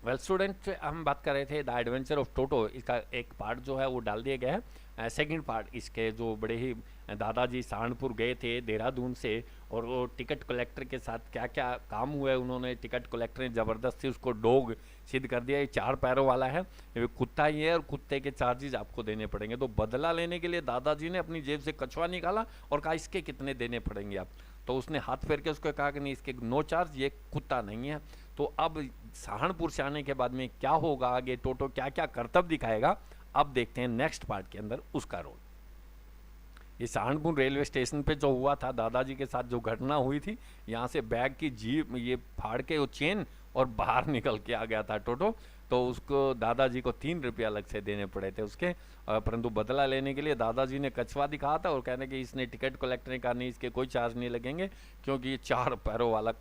Well student, हम बात कर रहे थे द एडवेंचर ऑफ टोटो। इसका एक पार्ट जो है वो डाल दिया गया है। सेकंड पार्ट इसके जो बड़े ही दादाजी सहारनपुर गए थे देहरादून से, और वो टिकट कलेक्टर के साथ क्या क्या काम हुए उन्होंने, टिकट कलेक्टर ने ज़बरदस्ती उसको डॉग सिद्ध कर दिया। ये 4 पैरों वाला है, ये कुत्ता ही है, और कुत्ते के चार्जेस आपको देने पड़ेंगे। तो बदला लेने के लिए दादाजी ने अपनी जेब से कछुआ निकाला और कहा इसके कितने देने पड़ेंगे आप। तो उसने हाथ फेर के उसको कहा कि नहीं, इसके नो चार्ज, ये कुत्ता नहीं है। तो अब सहारनपुर से आने के बाद में क्या होगा आगे, टोटो क्या क्या करतब दिखाएगा, अब देखते हैं नेक्स्ट पार्ट के अंदर उसका रोल। ये सहारनपुर रेलवे स्टेशन पे जो हुआ था दादाजी के साथ, जो घटना हुई थी, यहाँ से बैग की जीप ये फाड़ के वो चेन और बाहर निकल के आ गया था टोटो। तो उसको दादाजी को 3 रुपये अलग से देने पड़े थे उसके, परंतु बदला लेने के लिए दादाजी ने कछुआ दिखाया था और कहने कि इसने टिकट कलेक्टर ने कहा नहीं, इसके कोई चार्ज नहीं लगेंगे क्योंकि ये 4 पैरों वाला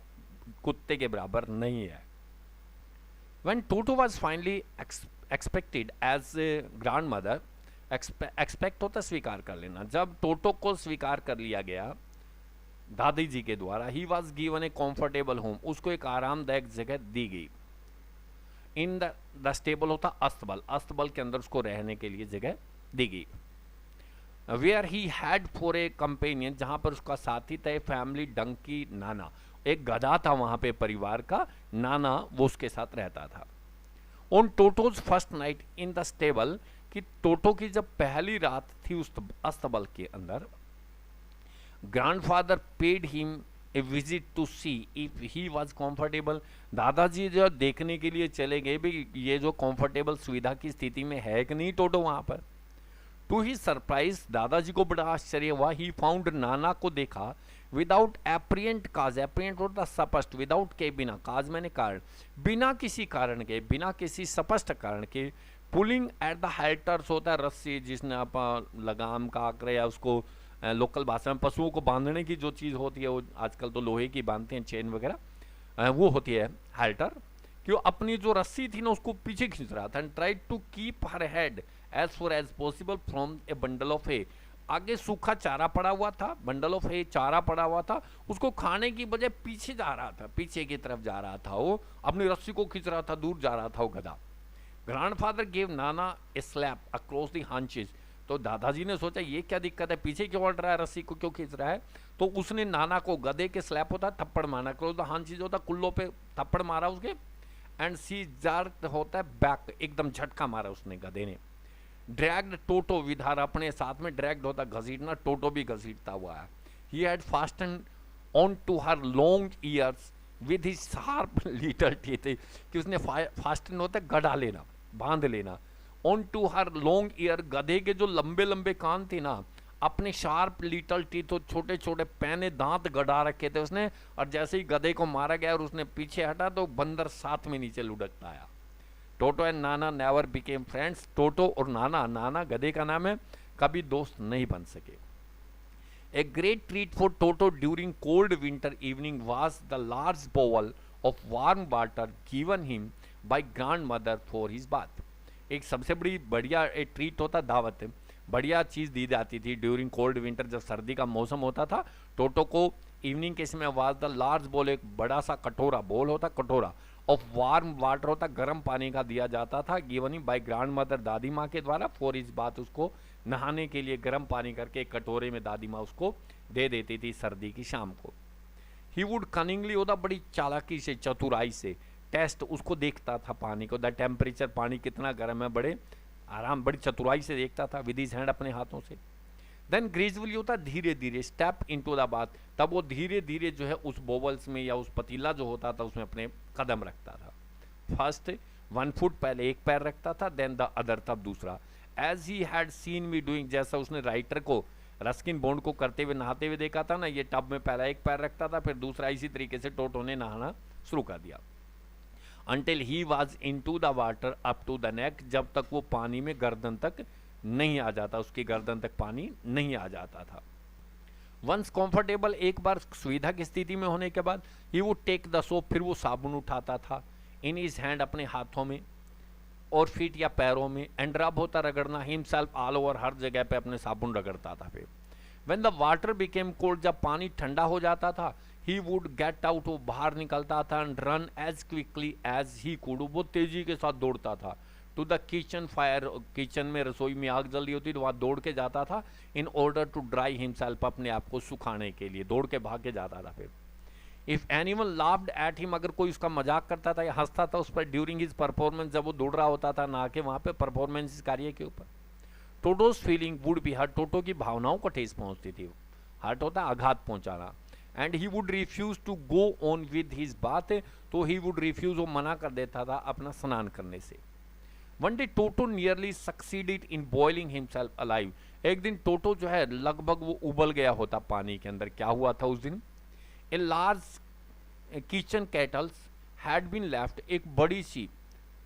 कुत्ते के बराबर नहीं है। When Toto was finally expected as a grandmother, expect होता स्वीकार कर लेना, जब टोटो को स्वीकार कर लिया गया दादी जी के द्वारा, he was given A comfortable home, उसको एक आरामदायक जगह दी गई। इन द स्टेबल होता अस्तबल, अस्तबल के अंदर उसको रहने के लिए जगह दी गई। Where he had for a companion, जहां पर उसका साथी था फैमिली डंकी नाना, एक गधा था वहां पे परिवार का, नाना वो उसके साथ रहता था। On टोटोज first night in the stable, कि टोटो की जब पहली रात थी उस अस्तबल के अंदर, grandfather paid him a visit to see if he was comfortable, दादाजी जो देखने के लिए चले गए भी ये जो कंफर्टेबल सुविधा की स्थिति में है कि नहीं टोटो वहां पर। टू ही सरप्राइज, दादाजी को बड़ा आश्चर्य हुआ, ही फाउंड, नाना को देखा, विदाउट एप्रियंट काज, एप्रियंट होता स्पष्ट, विदाउट के बिना, काज मैंने कारण, बिना किसी कारण के, बिना किसी स्पष्ट कारण के, पुलिंग एट द हेल्टर्स होता है रस्सी, जिसने आप लगाम का आकर या उसको लोकल भाषा में पशुओं को बांधने की जो चीज़ होती है, वो आजकल तो लोहे की बांधते हैं चेन वगैरह, वो होती है हेल्टर, कि वो अपनी जो रस्सी थी ना उसको पीछे खींच रहा था। And tried to keep her head as far as possible from a bundle of hay, आगे सूखा चारा पड़ा हुआ था, बंडल ऑफ हे चारा पड़ा हुआ था, उसको खाने की बजाय पीछे जा रहा था, पीछे की तरफ जा रहा था, वो अपनी रस्सी को खींच रहा था, दूर जा रहा था वो गधा। Grandfather gave Nana A slab across the हांचेस, तो दादाजी ने सोचा ये क्या दिक्कत है, पीछे क्यों हट रहा है, रस्सी को क्यों खींच रहा है। तो उसने नाना को, गधे के स्लैप होता है थप्पड़ मारना, अक्रॉस द हांचेस होता है कुल्लों पे थप्पड़ मारा उसके, एंड सी जार्क होता है बैक, एकदम झटका मारा उसने गधे ने। ड्रैग्ड टोटो विधार, अपने साथ में ड्रैग्ड होता घसीटना, टोटो भी घसीटता हुआ है। He had fasten on to her long ears with his sharp little teeth, कि उसने फास्टन होता है गड़ा लेना, बांध लेना, on to her long ear, गधे के जो लंबे लंबे कान थे ना, अपने शार्प लिटल टीथ, तो छोटे छोटे पैने दांत गड़ा रखे थे उसने, और जैसे ही गधे को मारा गया और उसने पीछे हटा तो बंदर साथ में नीचे लुढ़कता आया। टोटो and Nana never became friends, टोटो और नाना, नाना गधे का नाम है, कभी दोस्त नहीं बन सके। A great treat for Toto during cold winter evening was the large bowel of warm water given him by grand mother for his bath, एक सबसे बड़ी बढ़िया एक ट्रीट होता, दावत, बढ़िया चीज़ दी जाती थी ड्यूरिंग कोल्ड विंटर, जब सर्दी का मौसम होता था, टोटो को इवनिंग के समय वाज द लार्ज बोल, एक बड़ा सा कटोरा, बोल होता कटोरा, ऑफ वार्म वाटर होता गर्म पानी का दिया जाता था, गिवन बाय ग्रैंड मदर, दादी माँ के द्वारा, फॉर इस बात, उसको नहाने के लिए गर्म पानी करके एक कटोरे में दादी माँ उसको दे देती थी सर्दी की शाम को। ही वुड कनिंगली होता, बड़ी चालाकी से, चतुराई से, टेस्ट, उसको देखता था पानी को, द टेम्परेचर, पानी कितना गर्म है, बड़े आराम, बड़ी चतुराई से देखता था, विद हिज हैंड, अपने हाथों से। देन ग्रेजुअली होता धीरे धीरे, स्टेप इनटू द बाथ, तब वो धीरे धीरे जो है उस बोवल्स में या उस पतीला जो होता था उसमें अपने कदम रखता था। फर्स्ट 1 फुट पहले एक पैर रखता था, देन द अदर तब दूसरा, as he had seen me doing, जैसा उसने राइटर को, रस्किन बॉन्ड को करते हुए, नहाते हुए देखा था ना, ये टब में पहला एक पैर रखता था, फिर दूसरा, इसी तरीके से टोटो ने नहाना शुरू कर दिया। Until he was in to the water up to the neck, जब तक वो पानी में गर्दन तक नहीं आ जाता, उसकी गर्दन तक पानी नहीं आ जाता था। वंस कंफर्टेबल, एक बार सुविधा की स्थिति में होने के बाद, he would take the soap, फिर वो साबुन उठाता था, इन हिज हैंड, अपने हाथों में और फीट या पैरों में, एंड रब होता रगड़ना, हिमसेल्फ ऑल ओवर, हर जगह पे अपने साबुन रगड़ता था। फिर when the water became cold, जब पानी ठंडा हो जाता था, ही वुड गेट आउट, वो बाहर निकलता था, and run as quickly as he could, वो तेजी के साथ दौड़ता था, to the kitchen fire, kitchen में रसोई में आग जल रही होती तो वहाँ दौड़ के जाता था, in order to dry himself, अपने आप को सुखाने के लिए दौड़ के भाग के जाता था। फिर if anyone laughed at him, अगर कोई उसका मजाक करता था या हंसता था उस पर ड्यूरिंग हिज परफॉर्मेंस, जब वो दौड़ रहा होता था ना के वहाँ पे परफॉर्मेंस कार्य के ऊपर, Toto's feeling would be hurt, Toto की भावनाओं को ठेस पहुंचती थी, हर्ट होता आघात पहुंचाना, and he would refuse to go on with his bath, तो ही वुड रिफ्यूज, वो मना कर देता था अपना स्नान करने से। One day toto nearly succeeded in boiling himself alive, एक दिन टोटो जो है लगभग वो उबल गया होता पानी के अंदर। क्या हुआ था उस दिन? A large kitchen kettles had been left, एक बड़ी सी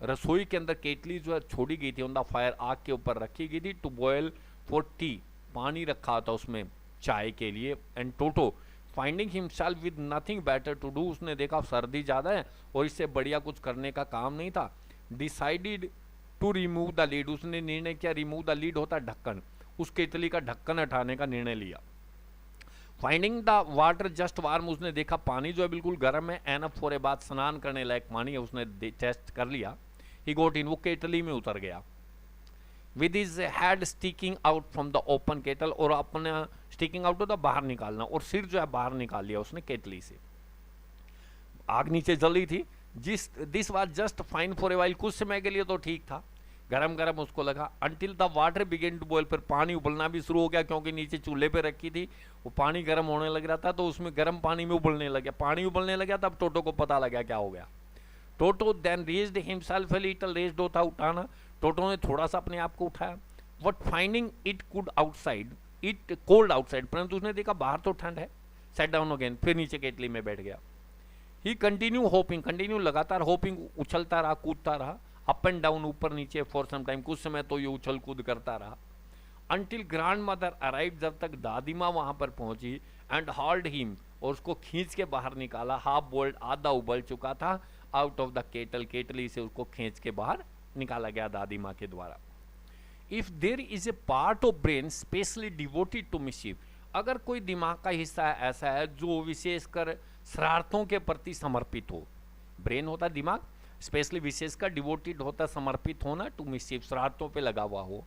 रसोई के अंदर केटली जो है छोड़ी गई थी ऑन द फायर, आग के ऊपर रखी गई थी, टू बॉयल फॉर टी, पानी रखा था उसमें चाय के लिए। And Toto finding himself with nothing better to do, उसने देखा सर्दी ज़्यादा है और इससे बढ़िया कुछ करने का काम नहीं था, decided to remove the lid, उसने निर्णय किया, रिमूव द लीड होता ढक्कन, उस केतली का ढक्कन हटाने का निर्णय लिया। Finding the water just warm, उसने देखा पानी जो है बिल्कुल गर्म है, एनफ फॉर ए बात, स्नान करने लायक पानी है, उसने टेस्ट कर लिया। ही गोट इन, वो केतली में उतर गया, with his head sticking out from the open kettle, और अपने स्टिकिंग आउट होता बाहर निकालना, और सिर जो है बाहर निकाल लिया उसने केतली से। आग नीचे जल रही थी, this was just fine for a while, कुछ समय के लिए तो ठीक था, गरम गरम उसको लगा, until the water began to boil, फिर पानी उबलना भी शुरू हो गया, क्योंकि नीचे चूल्हे पे रखी थी, वो पानी गर्म होने लग रहा था, तो उसमें गर्म पानी में उबलने लग गया, पानी उबलने लगा, तब टोटो को पता लगा क्या हो गया। Toto then raised himself a little, raised होता उठाना, टोटो ने थोड़ा सा अपने आप को उठाया, but finding it could outside, it cold outside, परंतु उसने देखा बाहर तो ठंड है, सेट डाउन अगेन, फिर नीचे केटली में बैठ गया। ही कंटिन्यू होपिंग, कंटिन्यू लगातार होपिंग, उछलता रहा, कूदता रहा, अप एंड डाउन, ऊपर नीचे, फॉर सम टाइम, कुछ समय तो ये उछल कूद करता रहा, अंटिल ग्रैंड मदर अराइव, जब तक दादी माँ वहां पर पहुंची, एंड हॉल्ड हिम, और उसको खींच के बाहर निकाला, हाफ बॉइल्ड, आधा उबल चुका था, आउट ऑफ द केटल, केटली से उसको खींच के बाहर निकाला गया दादी माँ के द्वारा। If there is a part of brain specially devoted to mischief, अगर कोई दिमाग का हिस्सा ऐसा है जो विशेषकर शरारतों के प्रति समर्पित हो, ब्रेन होता दिमाग, स्पेशली विशेषकर डिवोटेड होता समर्पित होना, टू मिशीफ, शरारतों पे लगा हुआ हो,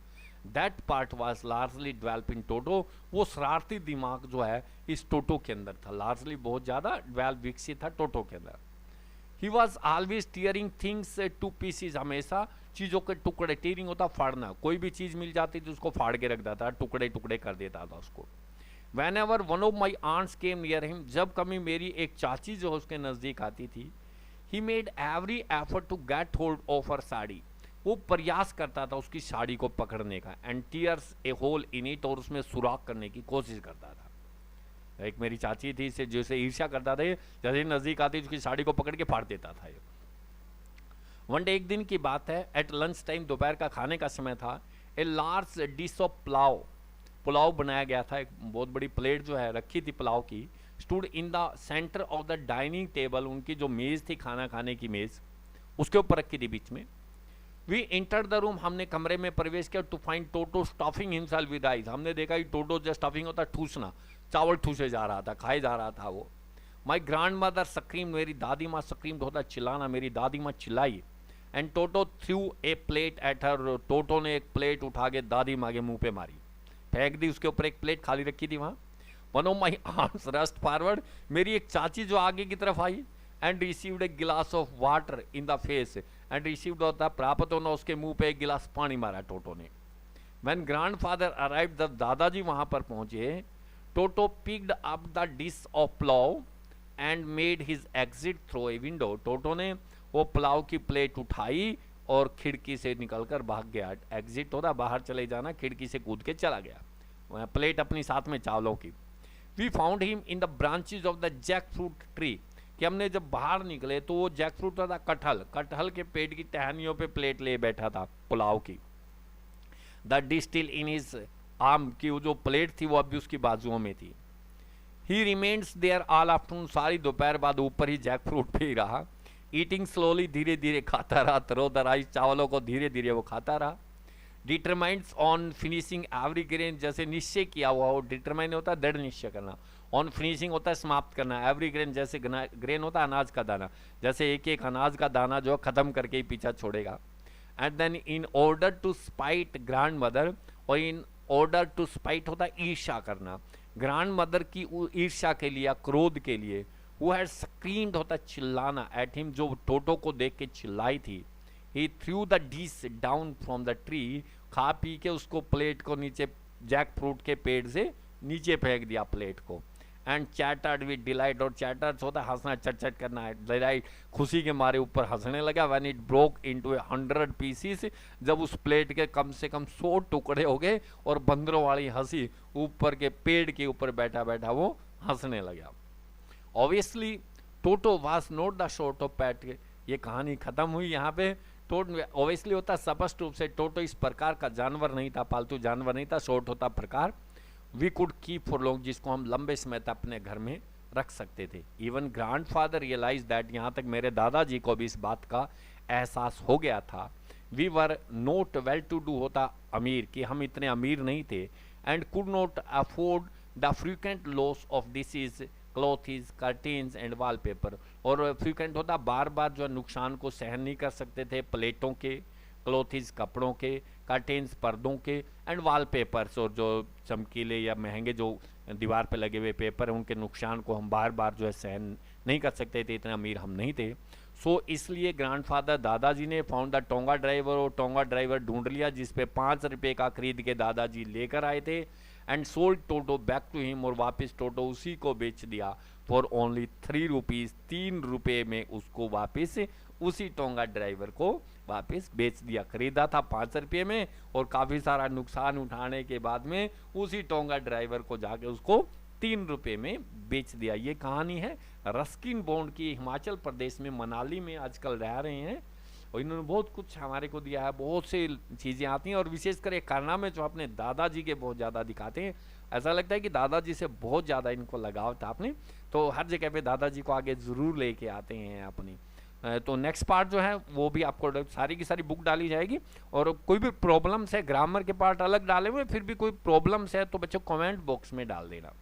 that part was largely develop in Toto, वो शरारती दिमाग जो है इस टोटो के अंदर था, लार्जली बहुत ज़्यादा डेवलप विकसित था टोटो के अंदर। He was always tearing things to pieces, हमेशा चीज़ों के टुकड़े, टीयरिंग होता फाड़ना, कोई भी चीज़ मिल जाती तो उसको फाड़ के रख देता, टुकड़े टुकड़े कर देता था उसको। Whenever one of my aunts came near him, जब कभी मेरी एक चाची जो उसके नज़दीक आती थी, he made every effort to get hold of her sari, वो प्रयास करता था उसकी साड़ी को पकड़ने का, and tears a hole in it, और उसमें सुराख करने की कोशिश करता था। एक मेरी चाची थी, इसे जैसे ईर्ष्या करता था, जैसे नज़दीक आती उसकी साड़ी को पकड़ के फाड़ देता था। वन डे, एक दिन की बात है, एट लंच टाइम, दोपहर का खाने का समय था, a large dish of pulao, pulao बनाया गया था, एक बहुत बड़ी प्लेट जो है रखी थी पुलाव की, stood in the centre of the dining table, उनकी जो मेज़ थी खाना खाने की मेज़ उसके ऊपर रखी थी बीच में। वी इंटर द रूम, हमने कमरे में प्रवेश किया, to find Toto stuffing himself with eyes, हमने देखा कि टोटो जो स्टफिंग होता ठूसना, चावल ठूसे जा रहा था, खाए जा रहा था वो। माई ग्रैंड मदर स्क्रीम, मेरी दादी माँ स्क्रीम होता चिल्लाना, मेरी दादी माँ चिल्लाई, and Toto threw a plate at her, Toto ने एक प्लेट उठा के दादी माँ के मुंह पे मारी, फेंक दी, उसके ऊपर एक प्लेट खाली रखी थी वहाँ। One of my arms rust forward, मेरी एक चाची जो आगे की तरफ आई, एंड रिसीव्ड ए गिलास of water in the face, and received होता प्राप्त होना, उसके मुंह पे एक गिलास पानी मारा टोटो ने। व्हेन ग्रैंड फादर अराइव्ड, जब दादाजी वहाँ पर पहुँचे, Toto picked up the dish of pulao and made his exit through a window, Toto ने वो पुलाव की प्लेट उठाई और खिड़की से निकलकर भाग गया, एग्जिट होता बाहर चले जाना, खिड़की से कूद के चला गया, वह प्लेट अपनी साथ में चावलों की। We found him in the branches of the jackfruit tree, कि हमने जब बाहर निकले तो वो जैक फ्रूट था, कटहल, कटहल के पेड़ की टहनियों पे प्लेट ले बैठा था पुलाव की। The dish still in his arm, की वो जो प्लेट थी वो अभी उसकी बाजुओं में थी। He remains there all afternoon, सारी दोपहर बाद ऊपर ही जैक फ्रूट पे ही रहा, ईटिंग स्लोली, धीरे धीरे खाता रहा, तरोतराई चावलों को धीरे धीरे वो खाता रहा। डिटरमाइंड्स ऑन फिनिशिंग एवरी ग्रेन, जैसे निश्चय किया हुआ हो, डिटरमाइन होता है दृढ़ निश्चय करना, ऑन फिनिशिंग होता है समाप्त करना, एवरी ग्रेन जैसे ग्रेन होता है अनाज का दाना, जैसे एक एक अनाज का दाना जो खत्म करके ही पीछा छोड़ेगा। And then in order to spite grandmother, और इन ऑर्डर टू स्पाइट होता है ईर्ष्या करना, ग्रैंड मदर की ईर्ष्या के लिए, क्रोध के लिए, हु हैड स्क्रीम्ड होता है चिल्लाना, एट हिम जो टोटो को देख के चिल्लाई थी, he threw the dish down from the tree, खा पी के उसको प्लेट को नीचे जैक फ्रूट के पेड़ से नीचे फेंक दिया प्लेट को। एंड चैटर्ड विद डिलाइट, और चैटर्स होता है हंसना, चट करना है, डिलाइट खुशी के मारे ऊपर हंसने लगा। When it broke into 100 pieces, जब उस प्लेट के कम से कम 100 टुकड़े हो गए और बंदरों वाली हंसी, ऊपर के पेड़ के ऊपर बैठा बैठा वो हंसने लगा। Obviously toto was not the sort of PAT, ये कहानी खत्म हुई यहाँ पे। ऑब्वियसली होता स्पष्ट रूप से टोटो इस प्रकार का जानवर नहीं था, पालतू जानवर नहीं था, शॉर्ट होता प्रकार we could keep for long, जिसको हम लंबे समय तक अपने घर में रख सकते थे। इवन ग्रैंडफादर रियलाइज दैट, यहाँ तक मेरे दादाजी को भी इस बात का एहसास हो गया था। We were not well to do होता अमीर, कि हम इतने अमीर नहीं थे, and could not afford the frequent loss of this is clothes curtains and wallpaper, और फ्रीक्वेंट होता बार बार जो नुकसान को सहन नहीं कर सकते थे, प्लेटों के, क्लॉथीज कपड़ों के, कर्टेन्स पर्दों के, एंड वॉलपेपर्स और जो चमकीले या महंगे जो दीवार पे लगे हुए पेपर हैं उनके नुकसान को हम बार बार जो है सहन नहीं कर सकते थे, इतने अमीर हम नहीं थे। सो इसलिए ग्रैंडफादर दादाजी ने फाउंड द टोंगा ड्राइवर, और टोंगा ड्राइवर ढूंढ लिया जिस पे 5 रुपये का खरीद के दादाजी लेकर आए थे। And sold Toto back to him, और वापस टोटो उसी को बेच दिया फॉर ओनली 3 रुपीज़, 3 रुपये में उसको वापस उसी टोंगा ड्राइवर को वापस बेच दिया। खरीदा था 5 रुपये में और काफ़ी सारा नुकसान उठाने के बाद में उसी टोंगा ड्राइवर को जाके उसको 3 रुपये में बेच दिया। ये कहानी है रस्किन बॉन्ड की, हिमाचल प्रदेश में मनाली में आजकल रह रहे हैं, और इन्होंने बहुत कुछ हमारे को दिया है, बहुत सी चीज़ें आती हैं, और विशेषकर एक कारनामे जो अपने दादाजी के बहुत ज़्यादा दिखाते हैं। ऐसा लगता है कि दादाजी से बहुत ज़्यादा इनको लगाव था अपने, तो हर जगह पे दादाजी को आगे ज़रूर लेके आते हैं अपनी। तो नेक्स्ट पार्ट जो है वो भी आपको सारी की सारी बुक डाली जाएगी, और कोई भी प्रॉब्लम्स है, ग्रामर के पार्ट अलग डाले हुए, फिर भी कोई प्रॉब्लम्स है तो बच्चों कमेंट बॉक्स में डाल देना।